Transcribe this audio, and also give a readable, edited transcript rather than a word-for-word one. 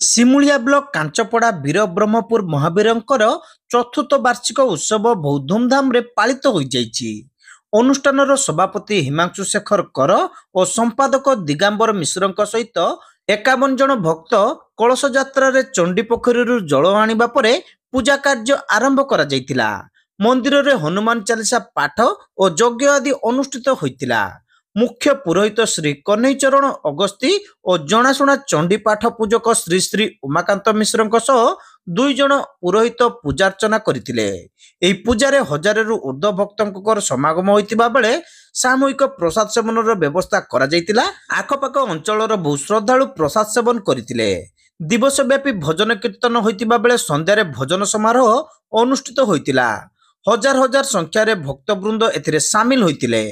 Simulia block कांचपड़ा वीर ब्रह्मपुर महावीरंकर चतुर्थ वार्षिक उत्सव बहुत धूमधाम रे पालित हो जाइछि। अनुष्ठानर सभापति हिमांशु शेखर कर और संपादक दिगांबर मिश्रଙ୍କ सहित 51 जन भक्त कलश यात्रा रे चंडी पोखरी जल आनिबा परे पूजा कार्य आरंभ करा जायतिला। मंदिर रे हनुमान चालीसा पाठ और यज्ञ आदि अनुष्ठित होइतिला। मुख्य पुरोहित श्री कन्हई चरण अगस्ती और जनाशुना चंडी पाठ पूजक श्री श्री उमाकांत मिश्रଙ୍କ सह 2 जन पुरोहित पूजार्चना करथिले। एही पूजारे हजाररु ऊर्ध्व भक्तଙ୍କର समागम होइतिबा बेले सामूहिक प्रसाद सेवनर व्यवस्था करा जायतिला। आखपाख अंचलर बहु श्रद्धालु प्रसाद सेवन करथिले। दिवसव्यापी भजन कीर्तन होइतिबा बेले संध्यारे भजन समारोह अनुष्ठित होइतिला। हजार हजार संख्यारे भक्तवृंद एथिरे शामिल होइतिले।